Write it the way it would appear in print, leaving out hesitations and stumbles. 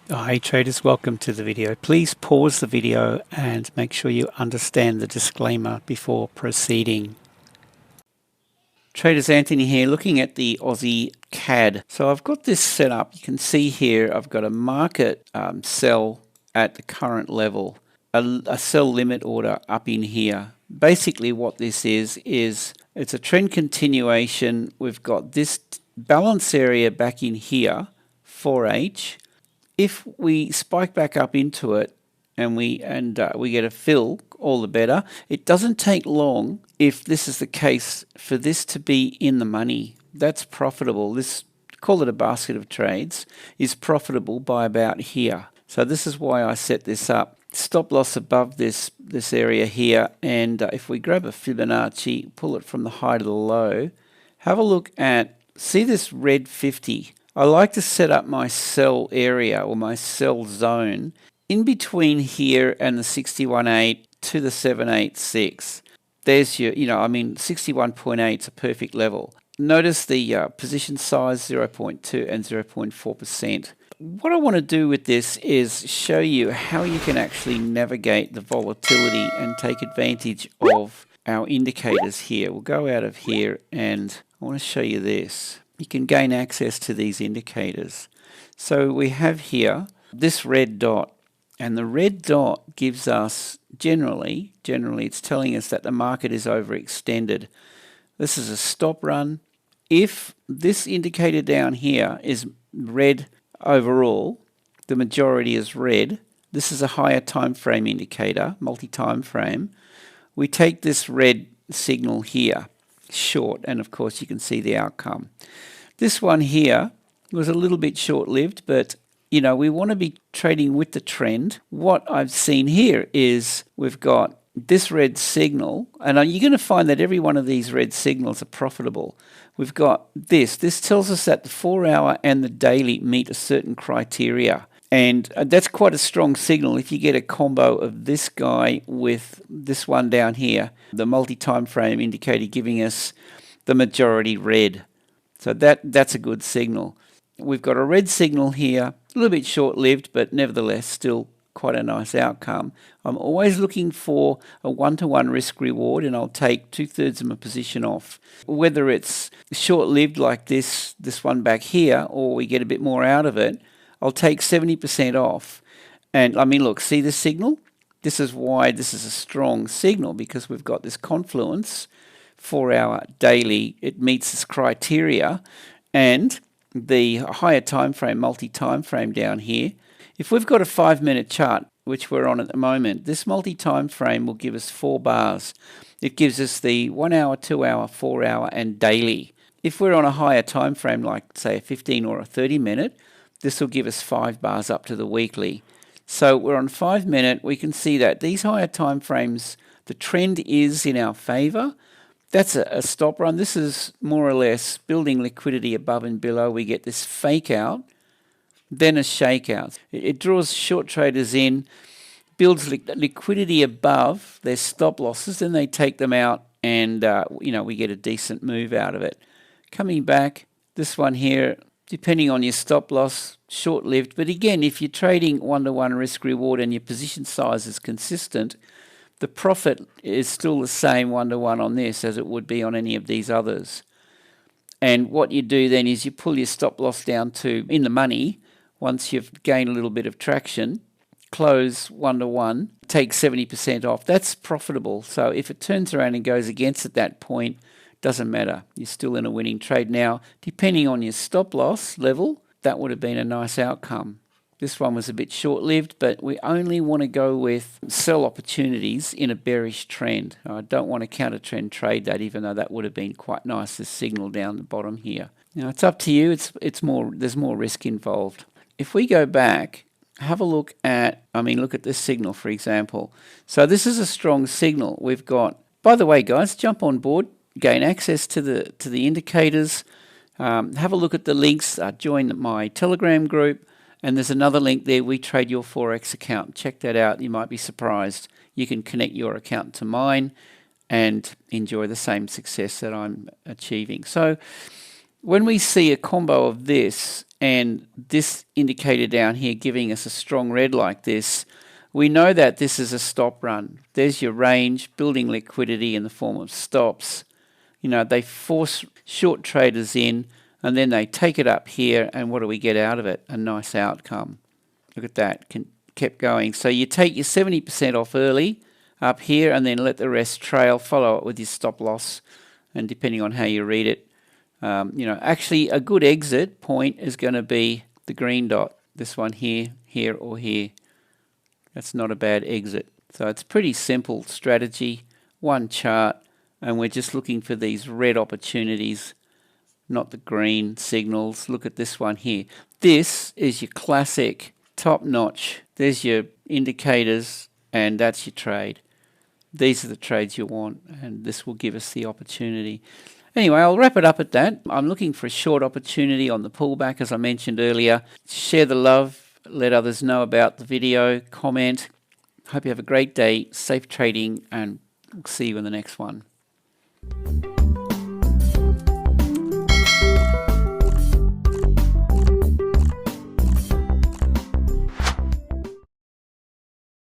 Hi traders, welcome to the video. Please pause the video and make sure you understand the disclaimer before proceeding. Traders, Anthony here, looking at the Aussie CAD. So I've got this set up. You can see here I've got a market sell at the current level, a sell limit order up in here. Basically what this is it's a trend continuation. We've got this balance area back in here, 4H. If we spike back up into it and we get a fill, all the better. It doesn't take long, if this is the case, for this to be in the money. That's profitable. This, call it a basket of trades, is profitable by about here. So this is why I set this up. Stop loss above this area here, and if we grab a Fibonacci, pull it from the high to the low, have a look at, see this red 50. I like to set up my sell area or my sell zone in between here and the 61.8 to the 786. There's your, 61.8 is a perfect level. Notice the position size 0.2 and 0.4%. What I want to do with this is show you how you can actually navigate the volatility and take advantage of our indicators here. We'll go out of here and I want to show you this. You can gain access to these indicators. So we have here this red dot, and the red dot gives us generally it's telling us that the market is overextended. This is a stop run. If this indicator down here is red overall, the majority is red. This is a higher time frame indicator, multi-time frame. We take this red signal here, short, and of course you can see the outcome. This one here was a little bit short-lived, but we want to be trading with the trend. What I've seen here is we've got this red signal, and you're going to find that every one of these red signals are profitable. We've got this. This tells us that the 4-hour and the daily meet a certain criteria. And that's quite a strong signal if you get a combo of this guy with this one down here, the multi-time frame indicator giving us the majority red. So that's a good signal. We've got a red signal here, a little bit short-lived, but nevertheless still quite a nice outcome. I'm always looking for a one-to-one risk reward, and I'll take 2/3 of my position off. Whether it's short-lived like this one back here, or we get a bit more out of it, I'll take 70% off. And look, see this signal? This is why this is a strong signal, because we've got this confluence, 4-hour daily, it meets this criteria, and the higher time frame, multi-time frame down here. If we've got a 5-minute chart, which we're on at the moment, this multi-time frame will give us 4 bars. It gives us the 1 hour, 2 hour, 4 hour, and daily. If we're on a higher time frame, like say a 15 or a 30-minute, this will give us 5 bars up to the weekly. So we're on 5-minute. We can see that these higher time frames, the trend is in our favor. That's a stop run. This is more or less building liquidity above and below. We get this fake out, then a shakeout. It draws short traders in, builds liquidity above their stop losses, then they take them out, and we get a decent move out of it. Coming back, this one here, depending on your stop loss, short-lived. But again, if you're trading one-to-one risk reward and your position size is consistent, the profit is still the same one-to-one on this as it would be on any of these others. And what you do then is you pull your stop loss down to in the money. Once you've gained a little bit of traction, close one-to-one, take 70% off. That's profitable. So if it turns around and goes against at that point, doesn't matter. You're still in a winning trade. Now, depending on your stop loss level, that would have been a nice outcome. This one was a bit short-lived, but we only want to go with sell opportunities in a bearish trend. I don't want to counter-trend trade that, even though that would have been quite nice, this signal down the bottom here. Now, it's up to you. There's more risk involved. If we go back, have a look at, look at this signal, for example. So this is a strong signal. We've got, by the way, guys, jump on board, gain access to the indicators, have a look at the links, join my Telegram group. And there's another link there, We Trade Your Forex account. Check that out. You might be surprised. You can connect your account to mine and enjoy the same success that I'm achieving. So when we see a combo of this and this indicator down here giving us a strong red like this, we know that this is a stop run. There's your range, building liquidity in the form of stops. You know, they force short traders in, and then they take it up here, and what do we get out of it? A nice outcome. Look at that, kept going. So you take your 70% off early up here, and then let the rest trail, follow it with your stop loss, and depending on how you read it, you know, actually a good exit point is going to be the green dot, this one here, here, or here. That's not a bad exit. So it's pretty simple strategy, one chart, and we're just looking for these red opportunities, not the green signals. Look at this one here. This is your classic top notch. There's your indicators, and that's your trade. These are the trades you want, and this will give us the opportunity. Anyway, I'll wrap it up at that. I'm looking for a short opportunity on the pullback, as I mentioned earlier. Share the love, let others know about the video, comment. Hope you have a great day, safe trading, and we'll see you in the next one.